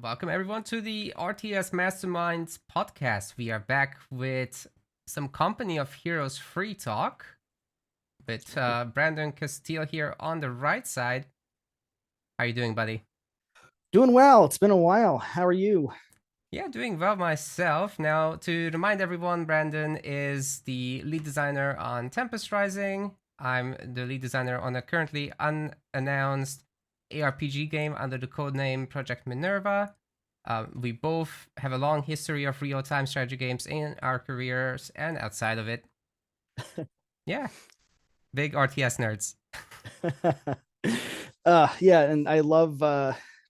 Welcome everyone to the RTS Masterminds podcast. We are back with some Company of Heroes free talk with Brandon Castile here on the right side. How are you doing, buddy? Doing well. It's been a while. How are you? Yeah, doing well myself. Now, to remind everyone, Brandon is the lead designer on Tempest Rising. I'm the lead designer on a currently unannounced ARPG game under the codename Project Minerva. We both have a long history of real time strategy games in our careers and outside of it. Yeah, big RTS nerds. Yeah, and I love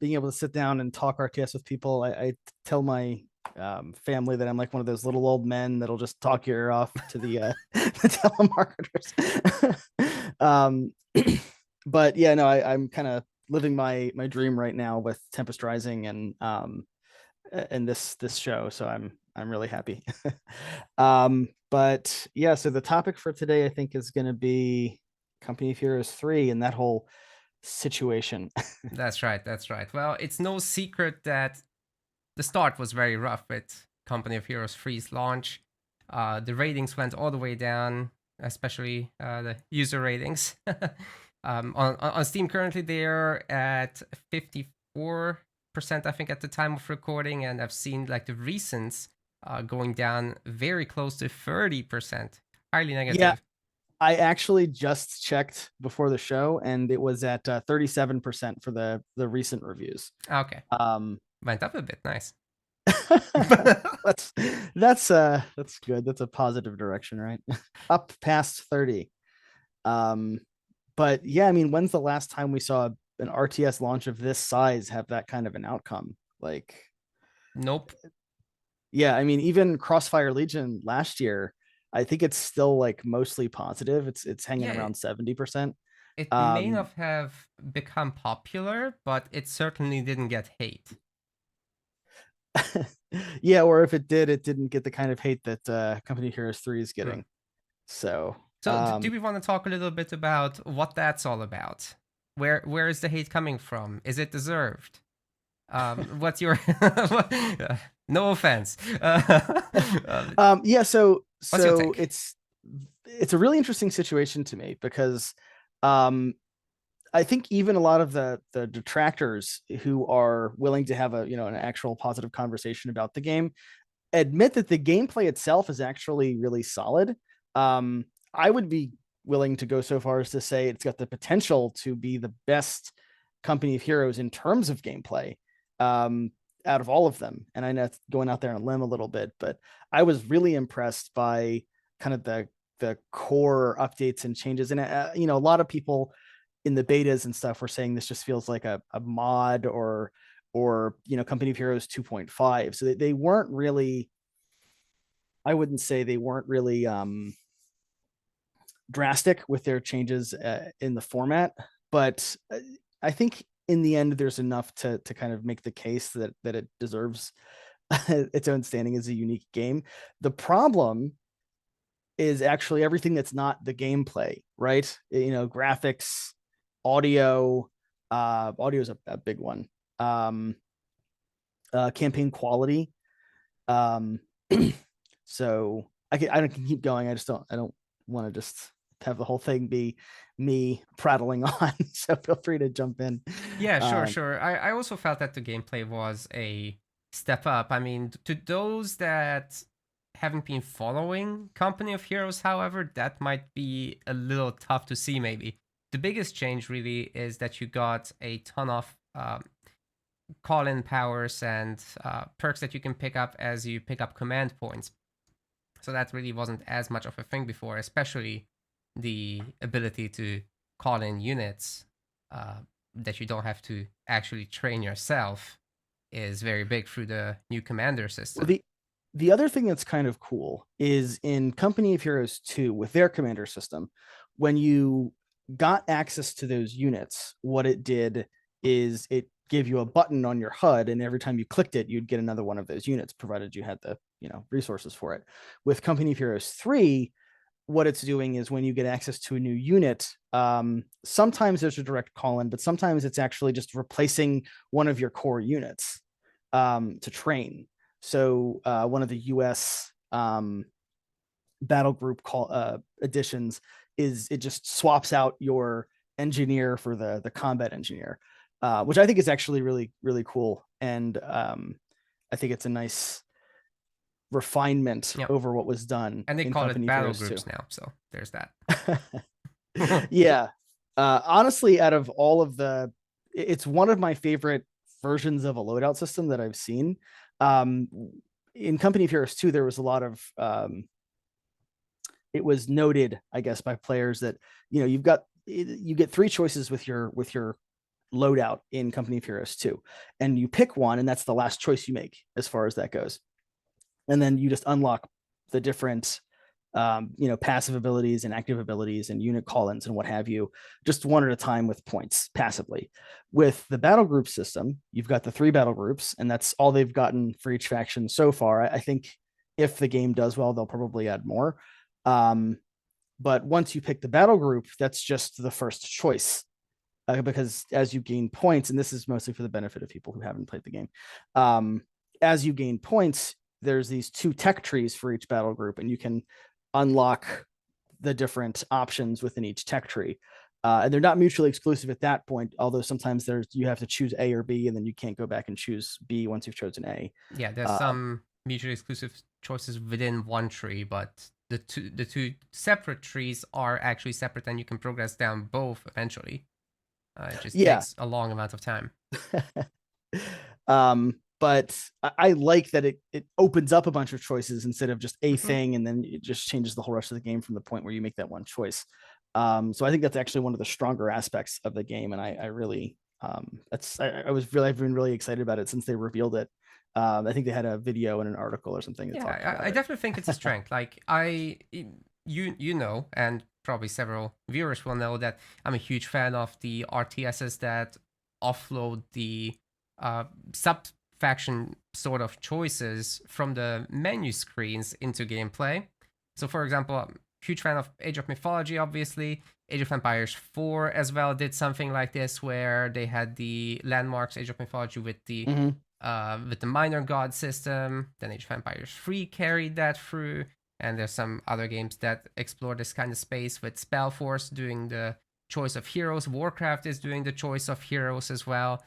being able to sit down and talk RTS with people. I tell my family that I'm like one of those little old men that'll just talk your ear off to the telemarketers. um, but yeah, no, I'm kind of living my dream right now with Tempest Rising and this show, so I'm really happy. But yeah, so the topic for today I think is going to be Company of Heroes 3 and that whole situation. That's right, that's right. Well, it's no secret that the start was very rough with Company of Heroes 3's launch. The ratings went all the way down, especially the user ratings. On Steam, currently they're at 54%, I think, at the time of recording, and I've seen like the recents going down very close to 30%. Highly Yeah, negative. I actually just checked before the show and it was at 37% for the recent reviews. Okay, Um went up a bit. Nice. that's that's good. That's a positive direction, right? Up past 30. Um but yeah, I mean, when's the last time we saw an RTS launch of this size have that kind of an outcome? Like, Nope. yeah, I mean, even Crossfire Legion last year, I think it's still like mostly positive. It's hanging Yeah, around 70%. it may Um, not have become popular, but it certainly didn't get hate. yeah, or if it did, it didn't get the kind of hate that Company Heroes 3 is True. getting. So, So, do we want to talk a little bit about what that's all about? Where is the hate coming from? Is it deserved? What's your no offense? yeah, so What's your so take? it's a really interesting situation to me because um I think even a lot of the detractors who are willing to have a an actual positive conversation about the game admit that the gameplay itself is actually really solid. Um, I would be willing to go so far as to say it's got the potential to be the best Company of Heroes in terms of gameplay out of all of them. And I know it's going out there on a limb a little bit, but I was really impressed by kind of the core updates and changes. And a lot of people in the betas and stuff were saying this just feels like a mod or Company of Heroes 2.5. So they weren't really, I wouldn't say they weren't really drastic with their changes in the format, but I think in the end there's enough to kind of make the case that it deserves its own standing as a unique game. The problem is actually everything that's not the gameplay, right? Graphics, audio. Audio is a big one. Um, Campaign quality. Um, so I can keep going. I don't want to just have the whole thing be me prattling on. So feel free to jump in. Yeah, sure, Um, sure. I also felt that the gameplay was a step up. I mean, to those that haven't been following Company of Heroes, however, that might be a little tough to see, maybe. The biggest change really is that you got a ton of call in powers and perks that you can pick up as you pick up command points. So that really wasn't as much of a thing before, especially the ability to call in units uh, that you don't have to actually train yourself is very big through the new commander well, system. the other thing that's kind of cool is in Company of Heroes 2 with their commander system, when you got access to those units, what it did is it gave you a button on your HUD, and every time you clicked it, you'd get another one of those units, provided you had the resources for it. With Company of Heroes 3, what it's doing is when you get access to a new unit, sometimes there's a direct call in, but sometimes it's actually just replacing one of your core units. to train. So one of the US battle group additions is it just swaps out your engineer for the combat engineer, which I think is actually really, really cool. And I think it's a nice refinement Yeah. over what was done And they in call it Company of battle Heroes 2. groups now, so there's that. Yeah. Honestly, out of all of it's one of my favorite versions of a loadout system that I've seen. Um, in Company of Heroes 2, there was a lot of it was noted, I guess, by players that you get three choices with your loadout in Company of Heroes 2, and you pick one, and that's the last choice you make as far as that goes. And then you just unlock the different passive abilities and active abilities and unit call-ins and what have you, just one at a time with points passively. With the battle group system, you've got the 3 battle groups, and that's all they've gotten for each faction so far. I think if the game does well, they'll probably add more. But once you pick the battle group, that's just the first choice. Because as you gain points, and this is mostly for the benefit of people who haven't played the game, as you gain points, there's these 2 tech trees for each battle group, and you can unlock the different options within each tech tree. And they're not mutually exclusive at that point, although sometimes you have to choose A or B, and then you can't go back and choose B once you've chosen A. Yeah, there's some mutually exclusive choices within one tree, but the two separate trees are actually separate, and you can progress down both eventually. It just Yeah. takes a long amount of time. But I like that it opens up a bunch of choices instead of just a thing, and then it just changes the whole rest of the game from the point where you make that one choice. So I think that's actually one of the stronger aspects of the game, and I really I've been really excited about it since they revealed it. I think they had a video and an article or something. Yeah, I definitely think it's a strength. Like you know, and probably several viewers will know that I'm a huge fan of the RTSs that offload the sub faction sort of choices from the menu screens into gameplay. So, for example, I'm a huge fan of Age of Mythology, obviously. Age of Empires 4 as well did something like this, where they had the landmarks Age of Mythology with the minor god system. Then Age of Empires 3 carried that through, and there's some other games that explore this kind of space with Spellforce doing the choice of heroes. Warcraft is doing the choice of heroes as well.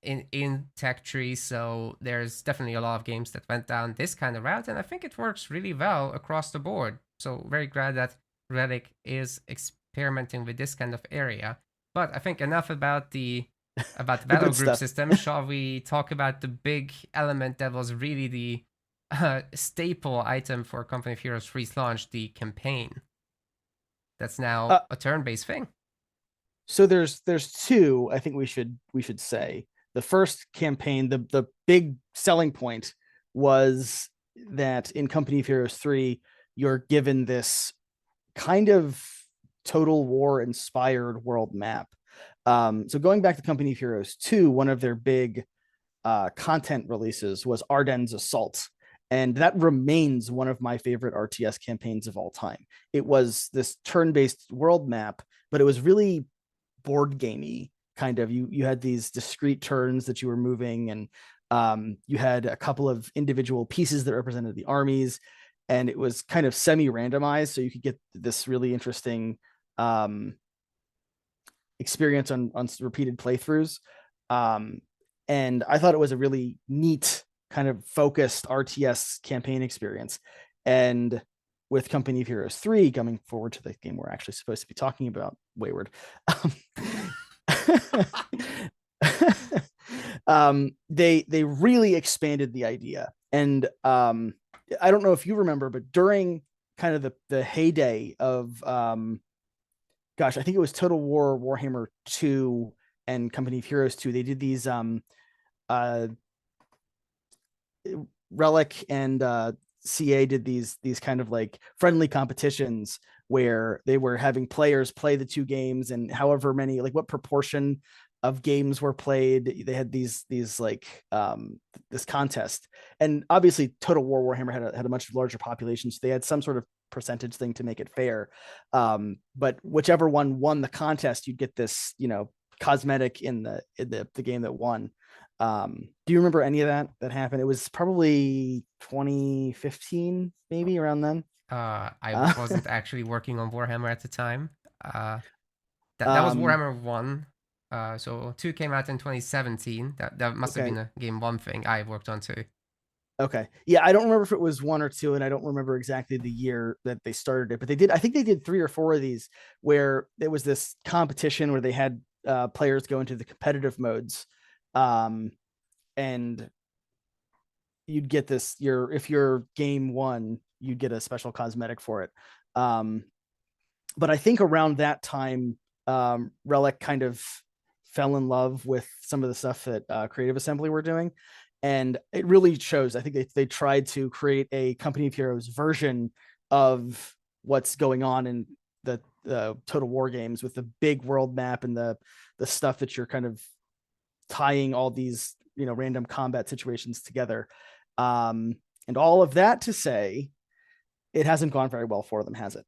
In tech tree, so there's definitely a lot of games that went down this kind of route, and I think it works really well across the board. So very glad that Relic is experimenting with this kind of area. But I think enough about the battle group system. Shall we talk about the big element that was really the staple item for Company of Heroes 3's launch, the campaign? That's now a turn-based thing. So there's 2, I think we should say. The first campaign, the big selling point was that in Company of Heroes 3, you're given this kind of Total War inspired world map. So going back to Company of Heroes 2, one of their big content releases was Ardennes Assault. And that remains one of my favorite RTS campaigns of all time. It was this turn-based world map, but it was really board gamey kind of. You had these discrete turns that you were moving, and you had a couple of individual pieces that represented the armies, and it was kind of semi-randomized, so you could get this really interesting experience on repeated playthroughs. And I thought it was a really neat kind of focused RTS campaign experience. And with Company of Heroes 3 coming forward to the game we're actually supposed to be talking about, Wayward, they really expanded the idea. And I don't know if you remember, but during kind of the heyday of I think it was Total War, Warhammer 2, and Company of Heroes 2, they did these Relic and CA did these kind of like friendly competitions where they were having players play the 2 games, and however many, like what proportion of games were played, they had these like this contest. And obviously Total War Warhammer had a much larger population, so they had some sort of percentage thing to make it fair. But whichever one won the contest, you'd get this cosmetic in the game that won. Do you remember any of that happened? It was probably 2015, maybe around then. I Uh, wasn't actually working on Warhammer at the time. Uh, that was um, Warhammer 1. So 2 came out in 2017. That must have okay. been a game 1 thing I worked on too. Okay. Yeah, I don't remember if it was one or two, and I don't remember exactly the year that they started it, but they did. I think they did three or four of these where there was this competition where they had players go into the competitive modes, um, and you'd get this. If your game won, you'd get a special cosmetic for it. Um, but I think around that time, Relic kind of fell in love with some of the stuff that Creative Assembly were doing, and it really shows. I think they tried to create a Company of Heroes version of what's going on in the Total War games with the big world map and the stuff that you're kind of tying all these random combat situations together. Um, and all of that to say, it hasn't gone very well for them, has it?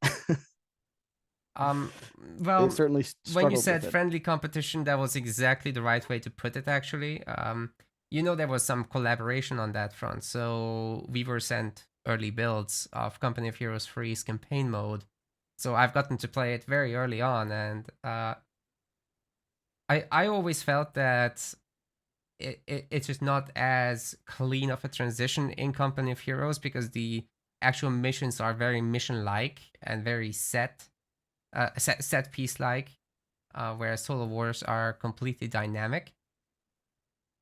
Um, They've well, certainly when you struggled with said it. friendly competition, that was exactly the right way to put it, actually. There was some collaboration on that front. So we were sent early builds of Company of Heroes 3's campaign mode. So I've gotten to play it very early on. And I always felt that it's just not as clean of a transition in Company of Heroes because the actual missions are very mission like and very set piece like, whereas Total Wars are completely dynamic.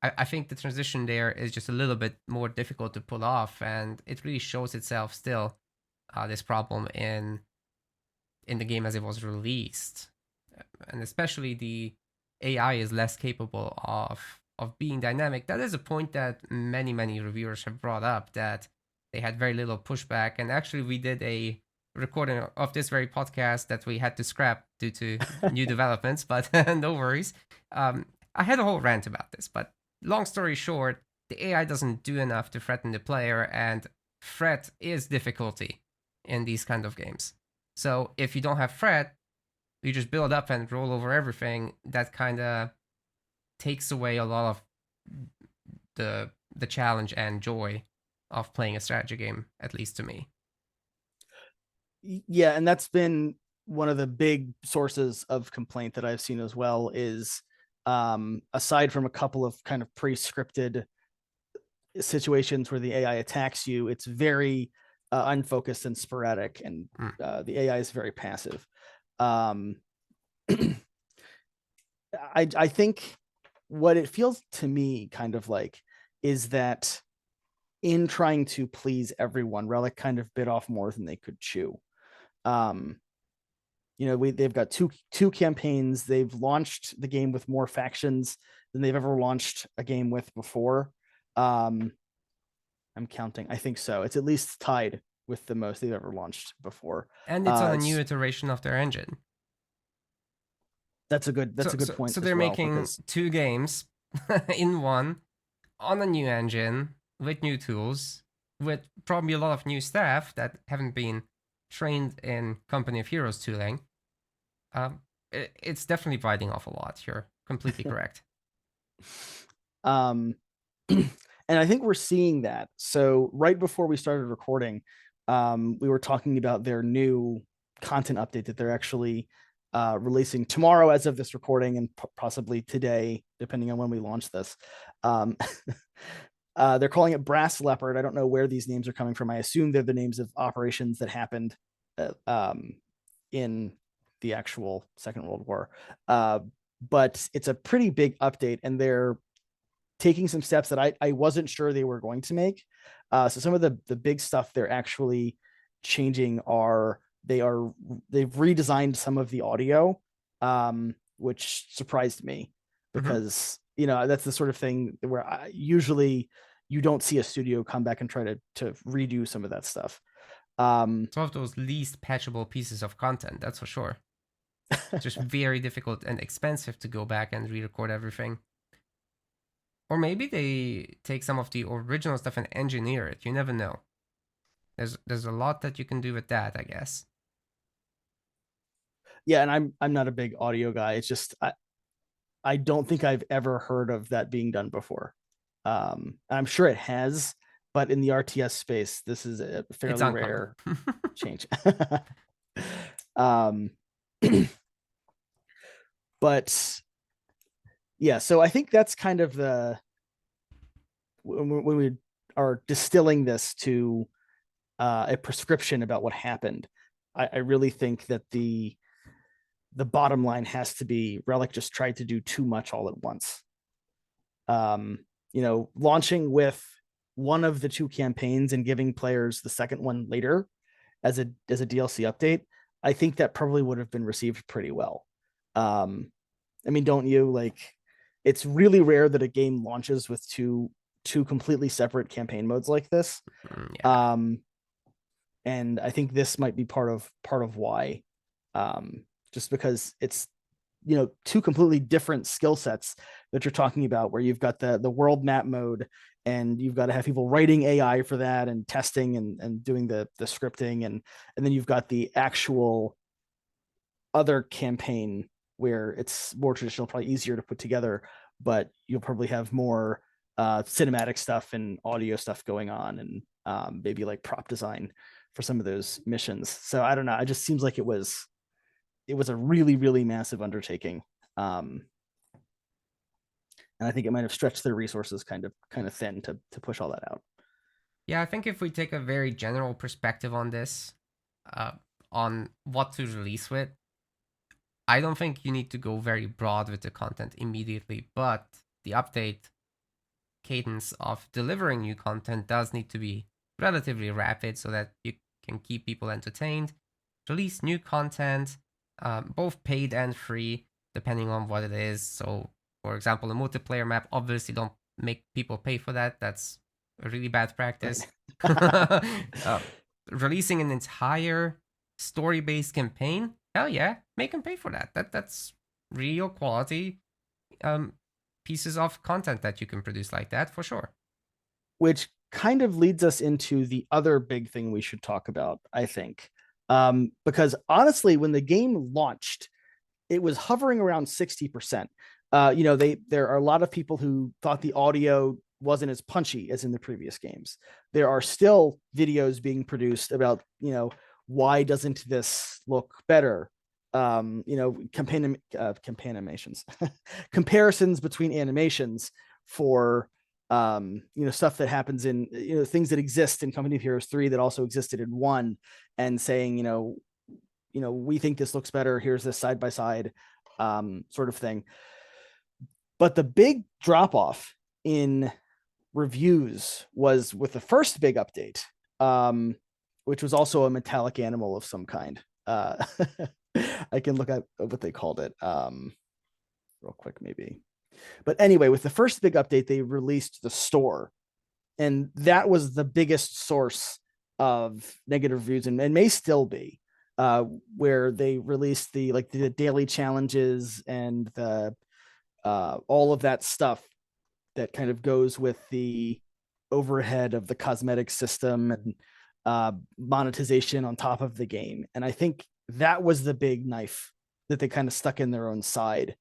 I think the transition there is just a little bit more difficult to pull off, and it really shows itself still. This problem in the game as it was released, and especially the AI is less capable of being dynamic. That is a point that many reviewers have brought up, that they had very little pushback, and actually we did a recording of this very podcast that we had to scrap due to new developments, but no worries. I had a whole rant about this, but long story short, the AI doesn't do enough to threaten the player, and threat is difficulty in these kind of games. So if you don't have threat, you just build up and roll over everything. That kind of takes away a lot of the challenge and joy of playing a strategy game, at least to me. Yeah, and that's been one of the big sources of complaint that I've seen as well is aside from a couple of kind of pre-scripted situations where the AI attacks you, it's very unfocused and sporadic, and Mm. the AI is very passive. Um, I think what it feels to me kind of like is that in trying to please everyone, Relic kind of bit off more than they could chew. Um, they've got two campaigns. They've launched the game with more factions than they've ever launched a game with before. I'm counting. I think so. It's at least tied with the most they've ever launched before. And it's on a new It's iteration of their engine. that's So a good so point so as they're well making because two games in one on a new engine with new tools, with probably a lot of new staff that haven't been trained in Company of Heroes tooling. It's definitely biting off a lot. You're completely correct. um and I think we're seeing that. So right before we started recording, we were talking about their new content update that they're actually releasing tomorrow as of this recording, and possibly today, depending on when we launch this. Um, they're calling it Brass Leopard. I don't know where these names are coming from. I assume they're the names of operations that happened in the actual Second World War. But it's a pretty big update, and they're taking some steps that I wasn't sure they were going to make. So some of the big stuff they're actually changing they've redesigned some of the audio, which surprised me Mm-hmm. because that's the sort of thing where usually you don't see a studio come back and try to redo some of that stuff. It's one of those least patchable pieces of content, that's for sure. It's just very difficult and expensive to go back and re-record everything. Or maybe they take some of the original stuff and engineer it. You never know. There's a lot that you can do with that, I guess. Yeah, and I'm not a big audio guy. It's just I don't think I've ever heard of that being done before. I'm sure it has, but in the RTS space, this is a It's fairly uncommon. rare change. um, but yeah, so I think that's kind of the when we are distilling this to a prescription about what happened. I really think that the bottom line has to be Relic just tried to do too much all at once. Um, launching with one of the two campaigns and giving players the second one later as a DLC update, I think that probably would have been received pretty well. I mean, don't you? Like, it's really rare that a game launches with two completely separate campaign modes like this. Yeah. Um, and I think this might be part of why. Just because it's two completely different skill sets that you're talking about, where you've got the world map mode, and you've got to have people writing AI for that and testing and doing the scripting, and then you've got the actual other campaign where it's more traditional, probably easier to put together, but you'll probably have more cinematic stuff and audio stuff going on, and maybe like prop design for some of those missions. So I don't know. It just seems like it was a really, really massive undertaking. Um, and I think it might have stretched their resources kind of thin to push all that out. Yeah, I think if we take a very general perspective on this, uh, on what to release with, I don't think you need to go very broad with the content immediately, but the update cadence of delivering new content does need to be relatively rapid so that you can keep people entertained. Release new content, both paid and free, depending on what it is. So, for example, a multiplayer map, obviously don't make people pay for that. That's a really bad practice. Right. Releasing an entire story-based campaign, hell yeah, make them pay for that. That's real quality um, pieces of content that you can produce like that for sure. Which kind of leads us into the other big thing we should talk about, I think. Because honestly, when the game launched, it was hovering around 60%. There are a lot of people who thought the audio wasn't as punchy as in the previous games. There are still videos being produced about, why doesn't this look better? Campaign animations, comparisons between animations for stuff that happens in things that exist in Company of Heroes 3 that also existed in 1, and saying, we think this looks better, here's this side by side sort of thing. But the big drop off in reviews was with the first big update, which was also a metallic animal of some kind. I can look at what they called it real quick, maybe. But anyway, with the first big update, they released the store, and that was the biggest source of negative reviews, and may still be, where they released the daily challenges and the all of that stuff that kind of goes with the overhead of the cosmetic system and monetization on top of the game. And I think that was the big knife that they kind of stuck in their own side.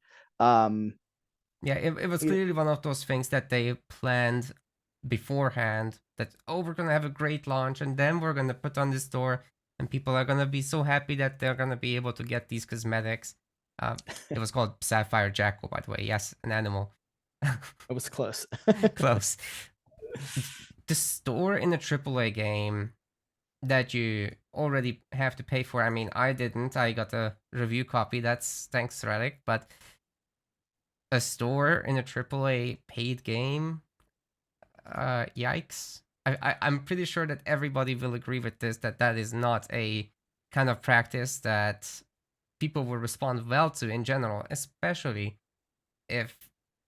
Yeah, it was clearly one of those things that they planned beforehand that, oh, we're going to have a great launch and then we're going to put on the store and people are going to be so happy that they're going to be able to get these cosmetics. It was called Sapphire Jackal, by the way. Yes, an animal. It was close. Close. The store in a AAA game that you already have to pay for. I mean, I didn't. I got a review copy. That's thanks, Relic. But a store in a AAA paid game, yikes. I'm pretty sure that everybody will agree with this, that is not a kind of practice that people will respond well to in general, especially if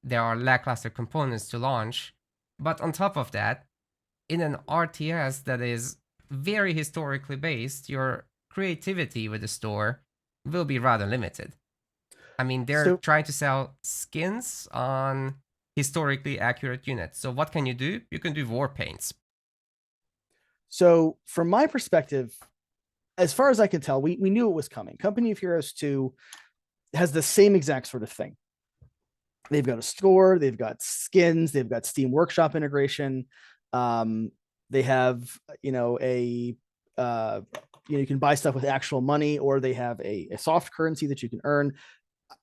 there are lackluster components to launch. But on top of that, in an RTS that is very historically based, your creativity with the store will be rather limited. I mean, they're So trying to sell skins on historically accurate units. So what can you do? You can do war paints. So from my perspective, as far as I can tell, we knew it was coming. Company of Heroes 2 has the same exact sort of thing. They've got a store, they've got skins, they've got Steam Workshop integration. They have, a you can buy stuff with actual money, or they have a soft currency that you can earn.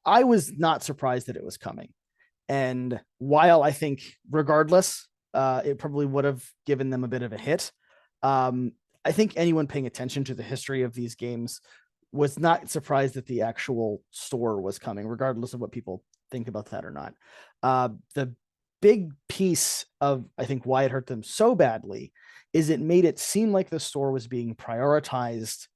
I was not surprised that it was coming. And while I think, regardless, it probably would have given them a bit of a hit, I think anyone paying attention to the history of these games was not surprised that the actual store was coming, regardless of what people think about that or not. The big piece of, I think, why it hurt them so badly is it made it seem like the store was being prioritized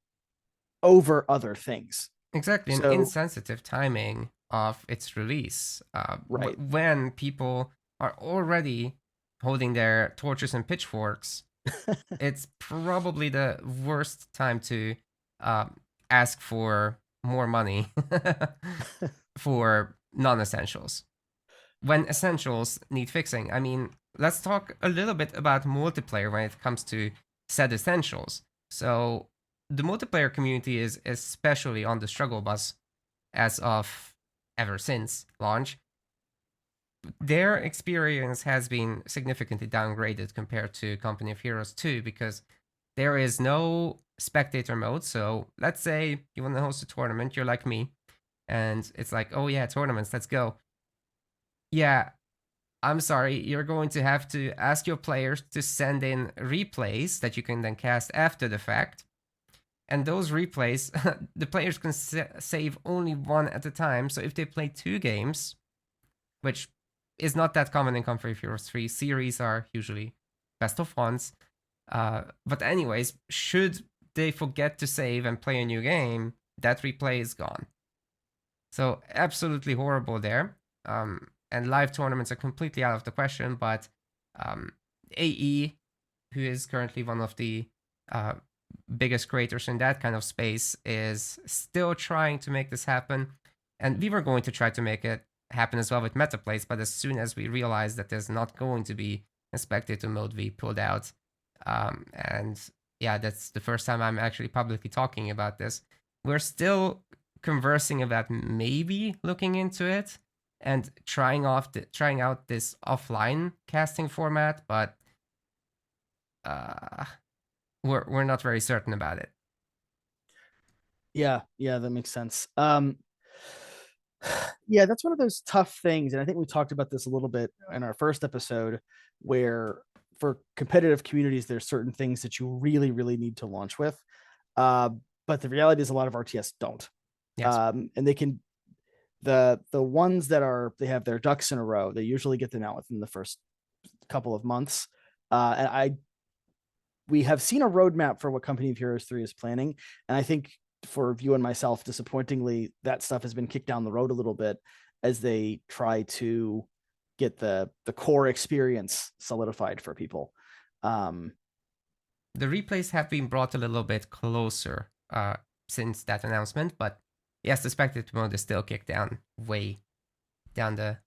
over other things. Exactly, an So, insensitive timing of its release. right. When people are already holding their torches and pitchforks, it's probably the worst time to uh, ask for more money for non-essentials when essentials need fixing. I mean, let's talk a little bit about multiplayer when it comes to said essentials. So the multiplayer community is especially on the struggle bus as of ever since launch. Their experience has been significantly downgraded compared to Company of Heroes 2 because there is no spectator mode. So let's say you want to host a tournament, you're like me, and it's like, oh yeah, tournaments, let's go. Yeah, I'm sorry, you're going to have to ask your players to send in replays that you can then cast after the fact. And those replays, the players can save only one at a time. So if they play 2 games, which is not that common in Company of Heroes 3, series are usually best of ones. But anyways, should they forget to save and play a new game, that replay is gone. So absolutely horrible there. And live tournaments are completely out of the question, but AE, who is currently one of the biggest creators in that kind of space, is still trying to make this happen. And we were going to try to make it happen as well with Metaplays, but as soon as we realized that there's not going to be a spectator mode, we pulled out. And yeah, that's the first time I'm actually publicly talking about this. We're still conversing about maybe looking into it and trying out this offline casting format, but we're not very certain about it. Yeah, that makes sense. Yeah, that's one of those tough things, and I think we talked about this a little bit in our first episode, where for competitive communities, there's certain things that you really, really need to launch with. But the reality is, a lot of RTS don't. Yes. And they can the ones that they have their ducks in a row. They usually get them out within the first couple of months. And we have seen a roadmap for what Company of Heroes 3 is planning, and I think for you and myself, disappointingly, that stuff has been kicked down the road a little bit as they try to get the core experience solidified for people. The replays have been brought a little bit closer since that announcement, but yes, the spectator mode is still kicked down way down the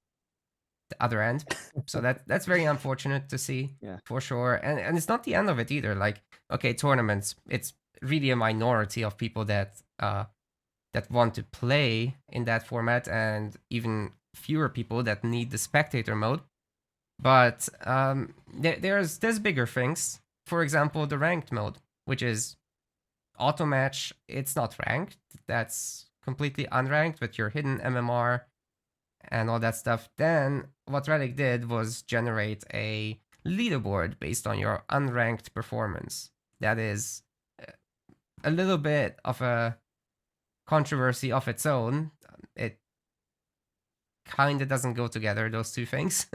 other end. So that's very unfortunate to see, Yeah, for sure. And it's not the end of it either. Like, okay, tournaments, it's really a minority of people that want to play in that format, and even fewer people that need the spectator mode. But there's bigger things. For example, the ranked mode, which is auto match. It's not ranked. That's completely unranked with your hidden MMR and all that stuff. Then what Relic did was generate a leaderboard based on your unranked performance. That is a little bit of a controversy of its own. It kind of doesn't go together, those two things.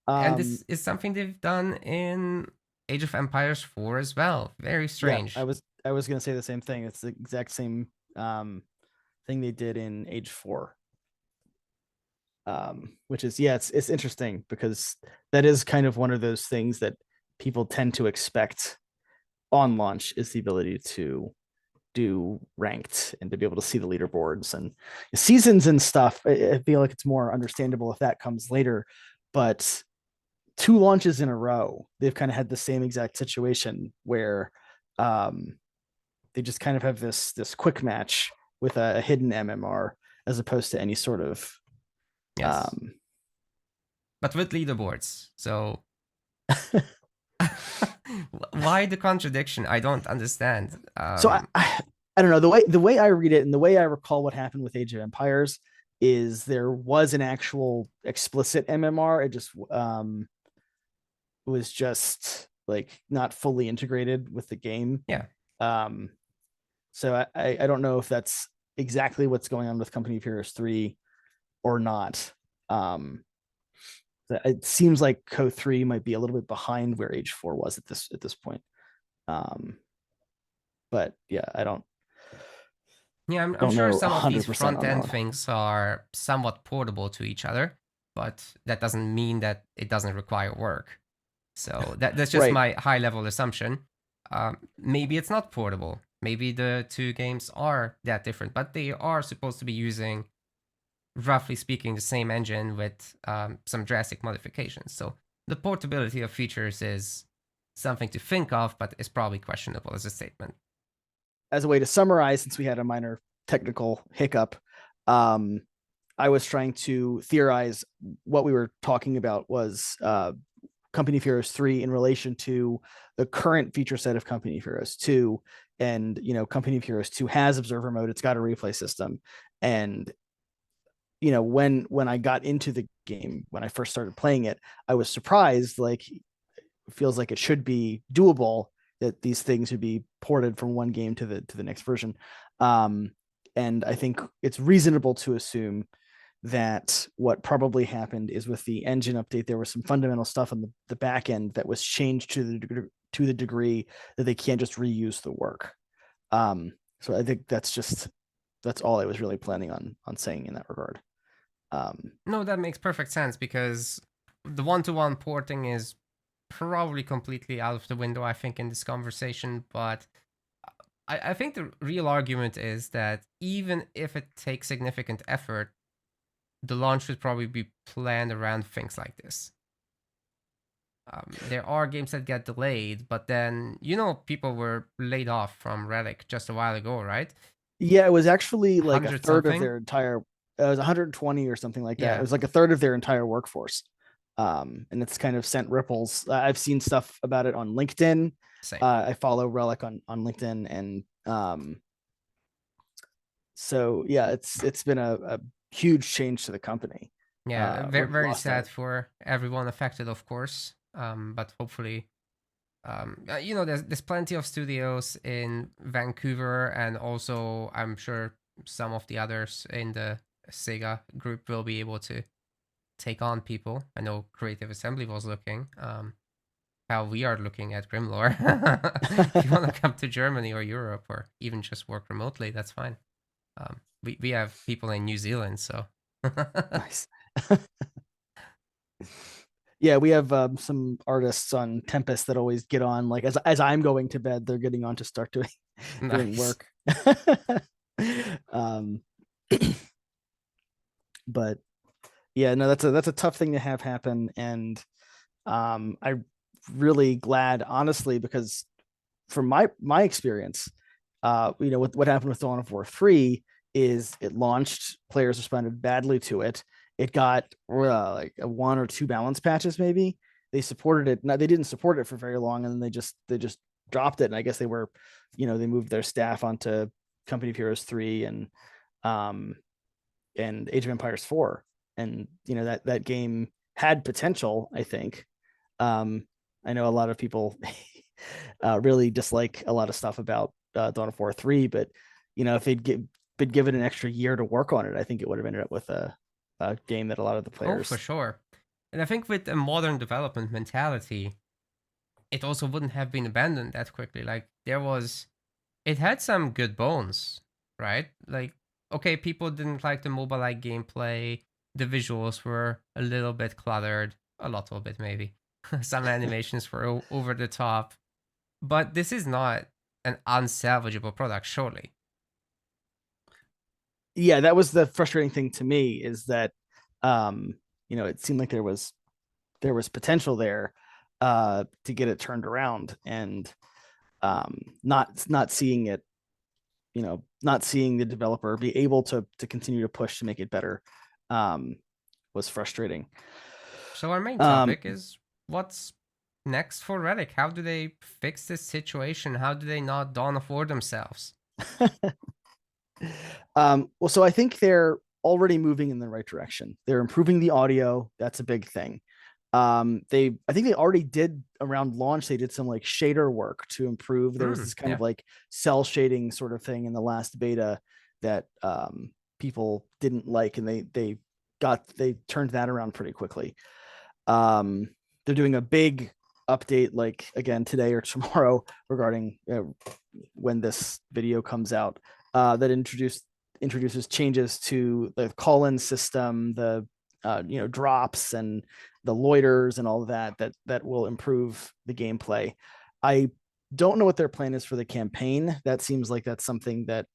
And this is something they've done in Age of Empires 4 as well. Very strange. Yeah, I was gonna say the same thing. It's the exact same thing they did in Age 4. Which is, yeah, it's interesting because that is kind of one of those things that people tend to expect on launch, is the ability to do ranked and to be able to see the leaderboards and seasons and stuff. I feel like it's more understandable if that comes later, but 2 launches in a row, they've kind of had the same exact situation where they just kind of have this quick match with a hidden MMR, as opposed to any sort of Yes, but with leaderboards. So why the contradiction? I don't understand. so I don't know, the way I read it and the way I recall what happened with Age of Empires is there was an actual explicit MMR. It just was just like not fully integrated with the game. Yeah. Um, so I don't know if that's exactly what's going on with Company of Heroes 3 or not. Um, it seems like Co 3 might be a little bit behind where Age 4 was at this point. Um, but yeah, I Yeah, I'm don't sure know some of these 100% front on that end one. things are somewhat portable to each other, but that doesn't mean that it doesn't require work. So that's just Right. my high level assumption. Maybe it's not portable. Maybe the two games are that different, but they are supposed to be using, roughly speaking, the same engine with some drastic modifications. So the portability of features is something to think of, but is probably questionable as a statement. As a way to summarize, since we had a minor technical hiccup, um, I was trying to theorize what we were talking about was Company of Heroes 3 in relation to the current feature set of Company of Heroes 2. And, Company of Heroes 2 has observer mode, it's got a replay system. And, when I got into the game, when I first started playing it, I was surprised, like, it feels like it should be doable that these things would be ported from one game to the next version. Um, and I think it's reasonable to assume that what probably happened is with the engine update, there was some fundamental stuff on the back end that was changed to the degree that they can't just reuse the work. So I think that's all I was really planning on saying in that regard. No, that makes perfect sense because the one-to-one porting is probably completely out of the window, I think, in this conversation. But I think the real argument is that even if it takes significant effort, the launch should probably be planned around things like this. There are games that get delayed, but then, people were laid off from Relic just a while ago, right? Yeah, it was actually like a 100 third of something? their entire. It was 120 or something like that. It Yeah, was like a third of their entire workforce. And it's kind of sent ripples. I've seen stuff about it on LinkedIn. same. I follow Relic on LinkedIn, and so yeah, it's been a huge change to the company. Yeah, very, When we very lost sad that. for everyone affected, of course. But hopefully, there's plenty of studios in Vancouver, and also I'm sure some of the others in the Sega group will be able to take on people. I know Creative Assembly was looking. How we are looking at Grimlore. If you want to come to Germany or Europe, or even just work remotely, that's fine. We have people in New Zealand, so Nice. Yeah, we have some artists on Tempest that always get on. Like as I'm going to bed, they're getting on to start doing nice. work. um, but yeah, no, that's a tough thing to have happen, and I'm really glad, honestly, because from my experience, what happened with Dawn of War 3 is it launched, players responded badly to it. It got like a one or two balance patches, maybe. They supported it. No, they didn't support it for very long, and then they just dropped it. And I guess they moved their staff onto Company of Heroes 3 um and Age of Empires 4. And that game had potential, I think. Um, I know a lot of people really dislike a lot of stuff about Dawn of War 3, but if been given an extra year to work on it, I think it would have ended up with a game that a lot of the Oh, for players. sure. And I think with a modern development mentality, it also wouldn't have been abandoned that quickly. Like it had some good bones, right? Like, okay, people didn't like the mobile-like gameplay. The visuals were a little bit cluttered, a little bit maybe. Some animations were over the top, but this is not an unsalvageable product, surely. Yeah, that was the frustrating thing to me, is that it seemed like there was potential there to get it turned around, and not seeing it not seeing the developer be able to continue to push to make it better was frustrating. So our main Um, topic is what's next for Relic. How do they fix this situation? How do they not dawn of war themselves? well, so I think they're already moving in the right direction. They're improving the audio. That's a big thing. I think they already did around launch. They did some like shader work to improve. There was this kind Yeah. of like cell shading sort of thing in the last beta that people didn't like, and they turned that around pretty quickly. They're doing a big update, like again today or tomorrow, regarding when this video comes out, that introduces changes to the call-in system, the drops and the loiters and all of that will improve the gameplay. I don't know what their plan is for the campaign. That seems like that's something that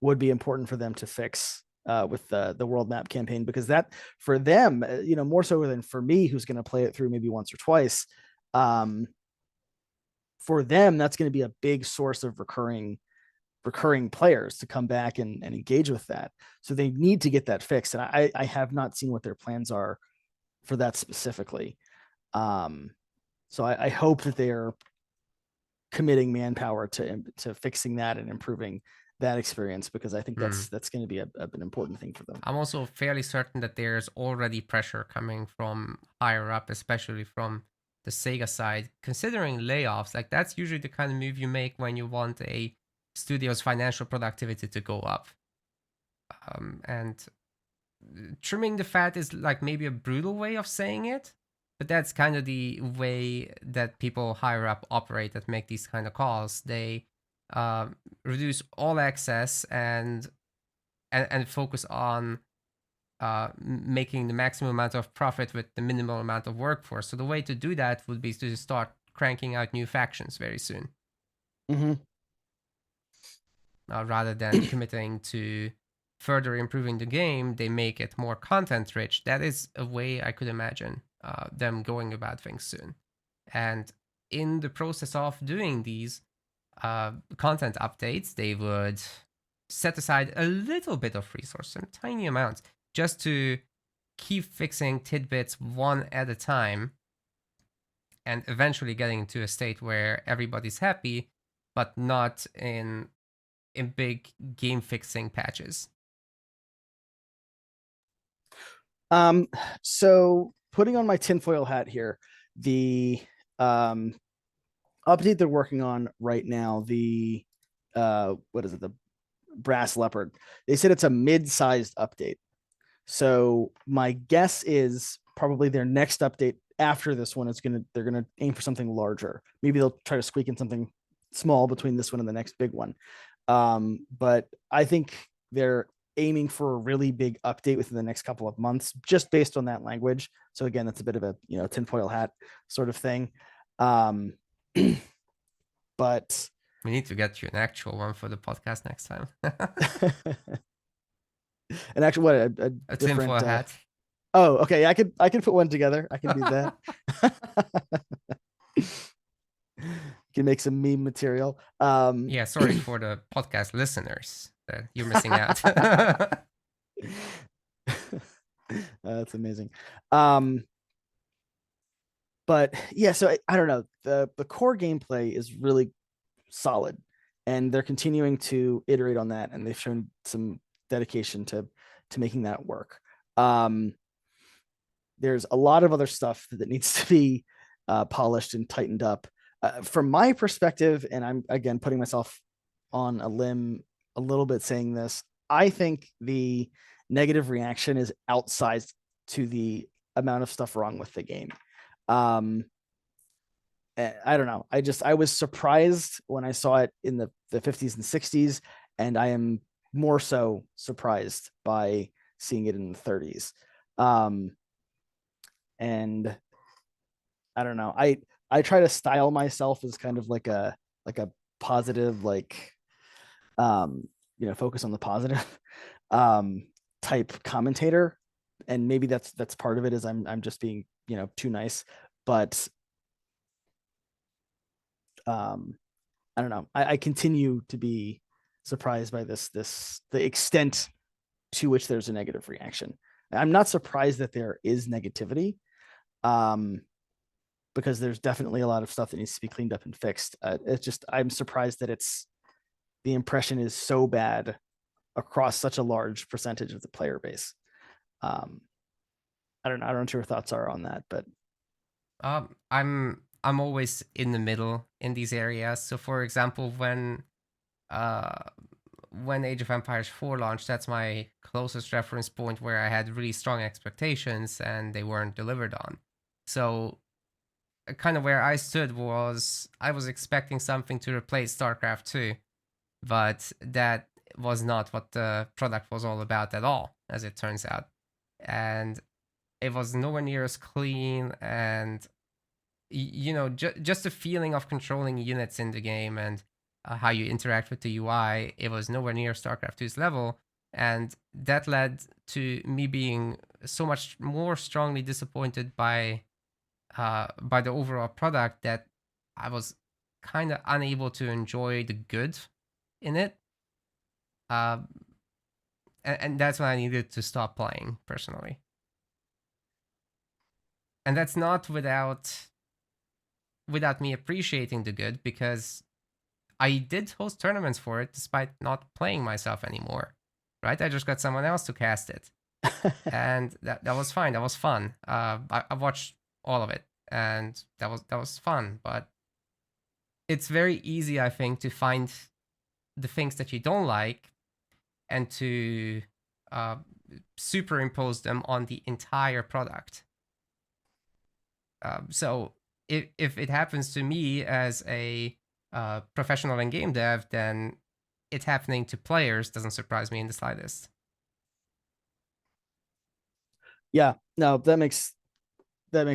would be important for them to fix with the world map campaign, because that for them, more so than for me, who's going to play it through maybe once or twice, for them, that's going to be a big source of recurring players to come back and engage with that. So they need to get that fixed. And I have not seen what their plans are for that specifically. So I hope that they are committing manpower to fixing that and improving that experience, because I think that's going to be an important thing for them. I'm also fairly certain that there's already pressure coming from higher up, especially from the Sega side, considering layoffs. Like that's usually the kind of move you make when you want a studio's financial productivity to go up. And trimming the fat is like maybe a brutal way of saying it, but that's kind of the way that people higher up operate that make these kind of calls. They reduce all access and focus on making the maximum amount of profit with the minimal amount of workforce. So the way to do that would be to start cranking out new factions very soon, rather than committing to further improving the game. They make it more content rich. That is a way I could imagine them going about things soon. And in the process of doing these content updates, they would set aside a little bit of resource, some tiny amounts, just to keep fixing tidbits one at a time, and eventually getting to a state where everybody's happy, but not in big game fixing patches. So putting on my tinfoil hat here, the update they're working on right now, the what is it, the brass leopard, they said it's a mid-sized update. So my guess is probably their next update after this one is they're gonna aim for something larger. Maybe they'll try to squeak in something small between this one and the next big one. But I think they're aiming for a really big update within the next couple of months, just based on that language. So again, that's a bit of a tinfoil hat sort of thing. But we need to get you an actual one for the podcast next time. And actually, what a different tinfoil hat. Oh, okay. I could put one together. I can do that. Can make some meme material. Yeah, sorry for the podcast listeners that you're missing out. That's amazing. But yeah, so I don't know. The core gameplay is really solid, and they're continuing to iterate on that, and they've shown some dedication to making that work. There's a lot of other stuff that needs to be polished and tightened up. From my perspective, and I'm again putting myself on a limb a little bit saying this, I think the negative reaction is outsized to the amount of stuff wrong with the game. I don't know. I was surprised when I saw it in the 50s and 60s, and I am more so surprised by seeing it in the 30s. And I don't know. I try to style myself as kind of like a positive, like focus on the positive type commentator, and maybe that's part of it, is I'm just being too nice, but I don't know. I continue to be surprised by the extent to which there's a negative reaction. I'm not surprised that there is negativity, because there's definitely a lot of stuff that needs to be cleaned up and fixed. It's just, I'm surprised that the impression is so bad across such a large percentage of the player base. I don't know what your thoughts are on that, but I'm always in the middle in these areas. So for example, when Age of Empires 4 launched, that's my closest reference point where I had really strong expectations and they weren't delivered on. So kind of where I stood was I was expecting something to replace StarCraft 2, but that was not what the product was all about at all, as it turns out. And it was nowhere near as clean, and just the feeling of controlling units in the game and how you interact with the UI, it was nowhere near StarCraft 2's level, and that led to me being so much more strongly disappointed by the overall product that I was kind of unable to enjoy the good in it. And that's when I needed to stop playing personally. And that's not without me appreciating the good, because I did host tournaments for it despite not playing myself anymore. Right? I just got someone else to cast it. And that was fine. That was fun. I watched all of it, and that was fun. But it's very easy, I think, to find the things that you don't like and to superimpose them on the entire product. So if it happens to me as a professional in game dev, then it happening to players doesn't surprise me in the slightest. Yeah, no, that makes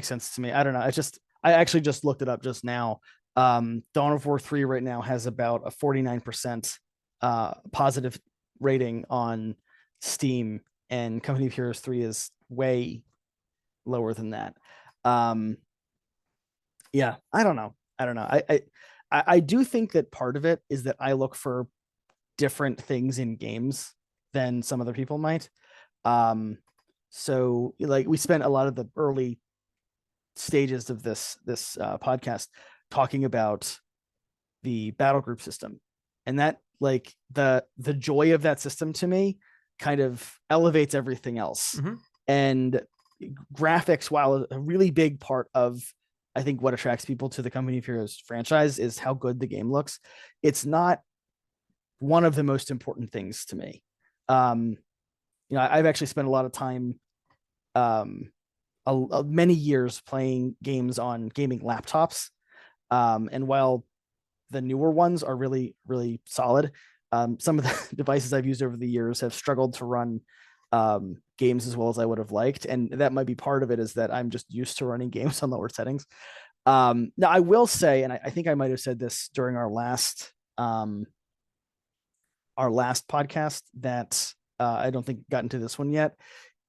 sense to me. I don't know. I actually just looked it up just now. Dawn of War 3 right now has about a 49% positive rating on Steam, and Company of Heroes 3 is way lower than that. Yeah, I don't know. I do think that part of it is that I look for different things in games than some other people might. So like we spent a lot of the early stages of this podcast talking about the battle group system, and that, like, the joy of that system to me kind of elevates everything else. Mm-hmm. And graphics, while a really big part of, I think, what attracts people to the Company of Heroes franchise is how good the game looks, it's not one of the most important things to me. I've actually spent a lot of time, many years playing games on gaming laptops. And while the newer ones are really, really solid, some of the devices I've used over the years have struggled to run games as well as I would have liked. And that might be part of it, is that I'm just used to running games on lower settings. Now I will say, and I think I might have said this during our last podcast, that I don't think got into this one yet,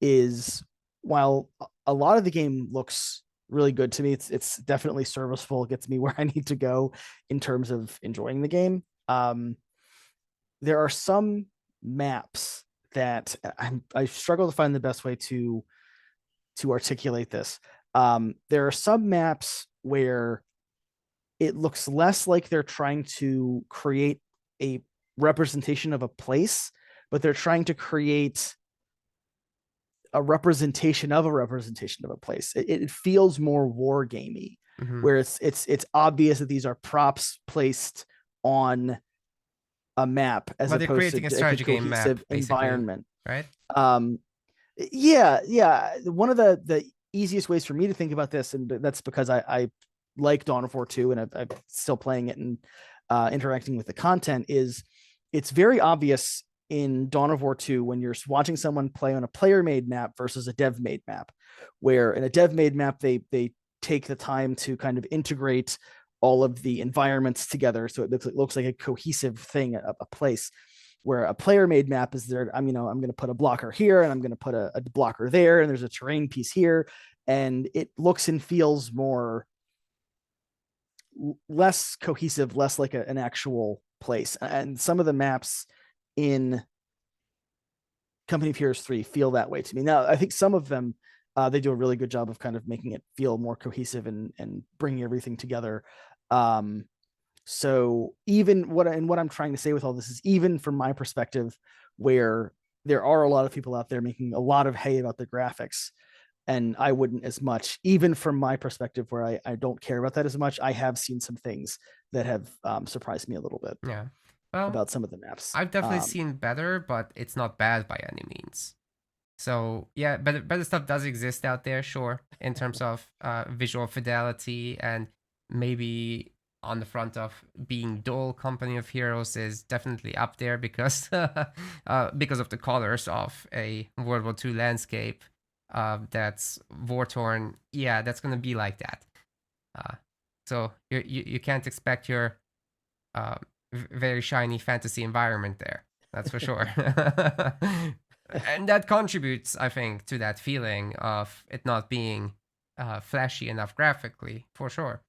is while a lot of the game looks really good to me, it's definitely serviceable. It gets me where I need to go in terms of enjoying the game. There are some maps that I struggle to find the best way to articulate this. There are some maps where it looks less like they're trying to create a representation of a place, but they're trying to create a representation of a place. It feels more war gamey, Mm-hmm. where it's obvious that these are props placed on a map as But they're opposed creating to a strategy game cohesive map, basically, environment. right? Yeah. One of the easiest ways for me to think about this, and that's because I like Dawn of War 2 and I'm still playing it and interacting with the content, is it's very obvious in Dawn of War 2 when you're watching someone play on a player-made map versus a dev-made map, where in a dev-made map they take the time to kind of integrate all of the environments together so it looks like a cohesive thing, a place. Where a player-made map is there, I'm going to put a blocker here and I'm going to put a blocker there, and there's a terrain piece here, and it looks and feels less cohesive, less like an actual place. And some of the maps in Company of Heroes 3 feel that way to me. Now, I think some of them they do a really good job of kind of making it feel more cohesive and bringing everything together. So even what I'm trying to say with all this is, even from my perspective, where there are a lot of people out there making a lot of hay about the graphics, and I wouldn't as much, even from my perspective where I don't care about that as much, I have seen some things that have surprised me a little bit Yeah. Well, about some of the maps. I've definitely seen better, but it's not bad by any means. So yeah, better stuff does exist out there, sure, in terms of visual fidelity, and maybe on the front of being dull. Company of Heroes is definitely up there because because of the colors of a World War II landscape that's war torn. Yeah, that's gonna be like that. Uh, so you can't expect your uh, very shiny fantasy environment there. That's for sure. And that contributes, I think, to that feeling of it not being flashy enough graphically, for sure.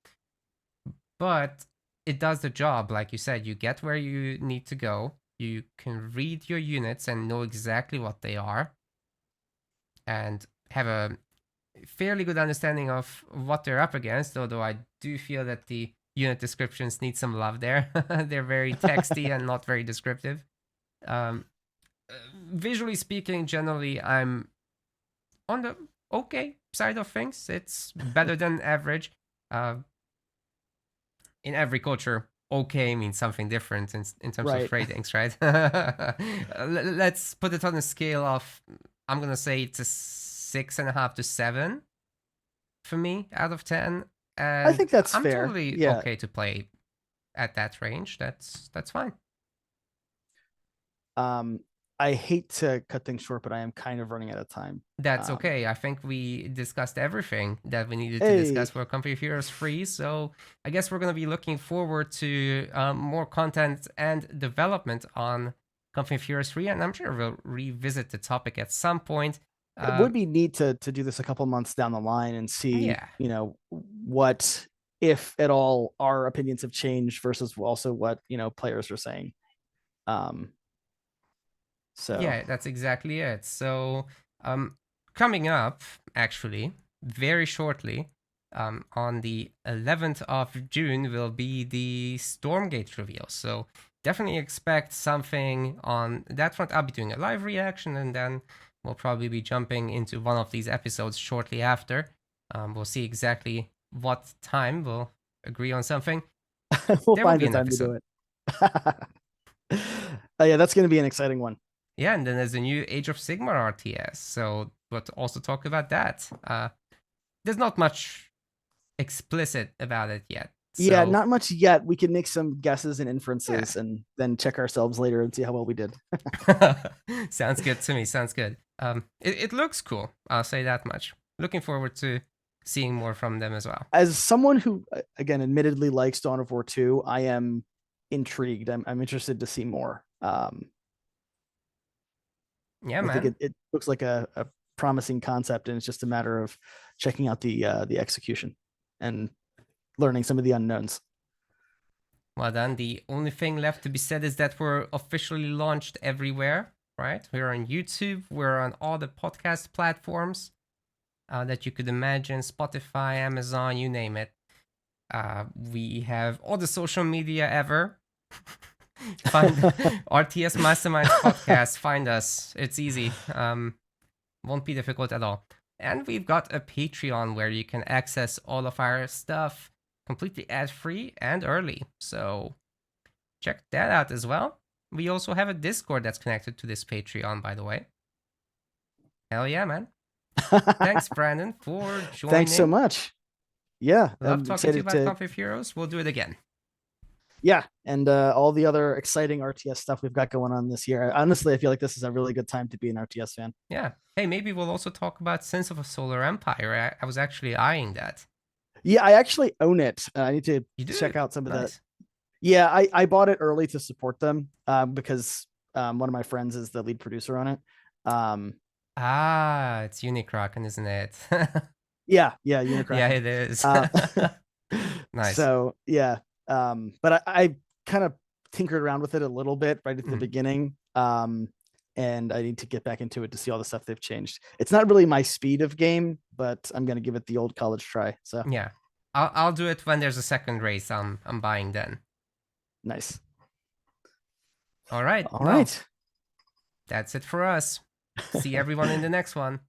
But it does the job, like you said. You get where you need to go. You can read your units and know exactly what they are, and have a fairly good understanding of what they're up against. Although I do feel that the unit descriptions need some love there. They're very texty and not very descriptive. Um, Visually speaking, generally, I'm on the okay side of things. It's better than average. Uh, in every culture, okay means something different in terms of Right. ratings, right? Let's put it on a scale of, I'm gonna say it's a 6.5 to 7 for me out of 10, I and think that's I'm fair. totally Yeah. okay to play at that range. That's fine. Um, I hate to cut things short, but I am kind of running out of time. That's Um, okay. I think we discussed everything that we needed to discuss hey, for Company of Heroes 3. So I guess we're going to be looking forward to more content and development on Company of Heroes 3. And I'm sure we'll revisit the topic at some point. it would be neat to do this a couple months down the line and see, Yeah. what, if at all, our opinions have changed versus also what, players are saying. Um, so Yeah, that's exactly it. So, coming up, actually, very shortly, on the 11th of June, will be the Stormgate reveal. So, definitely expect something on that front. I'll be doing a live reaction, and then we'll probably be jumping into one of these episodes shortly after. We'll see exactly what time we'll agree on something. we'll There will find be the an time to do episode. it. Yeah, that's going to be an exciting one. Yeah, and then there's a new Age of Sigmar RTS, so we'll also talk about that. There's not much explicit about it yet, Yeah, so not much yet. We can make some guesses and yeah. inferences and then check ourselves later and see how well we did. Sounds good to me. Sounds good. It looks cool. I'll say that much. Looking forward to seeing more from them as well. As someone who, again, admittedly likes Dawn of War 2, I am intrigued. I'm interested to see more. Yeah, I think man. it looks like a promising concept, and it's just a matter of checking out the execution and learning some of the unknowns. Well, then the only thing left to be said is that we're officially launched everywhere, right? We're on YouTube. We're on all the podcast platforms that you could imagine: Spotify, Amazon, you name it. We have all the social media ever. Find RTS Masterminds podcast. Find us. It's easy. Won't be difficult at all. And we've got a Patreon where you can access all of our stuff completely ad free and early. So check that out as well. We also have a Discord that's connected to this Patreon, by the way. Hell yeah, man. Thanks, Brandon, for Thanks so joining. much. Yeah, Love I'm talking to you excited about to. Company of Heroes. We'll do it again. Yeah, and all the other exciting RTS stuff we've got going on this year. Honestly, I feel like this is a really good time to be an RTS fan. Yeah. Hey, maybe we'll also talk about Sins of a Solar Empire. I was actually eyeing that. Yeah, I actually own it. I need to You do? check out some of the. Nice. Yeah, I bought it early to support them because one of my friends is the lead producer on it. Um, Ah, it's Unicrocken, isn't it? yeah, Yeah, Unicracken. it is. Uh, Nice. so yeah, but I kind of tinkered around with it a little bit right at the Mm. beginning. And I need to get back into it to see all the stuff they've changed. It's not really my speed of game, but I'm gonna give it the old college try. So Yeah, I'll do it when there's a second race. I'm buying then. nice. All right. All Well, right. that's it for us. See everyone in the next one.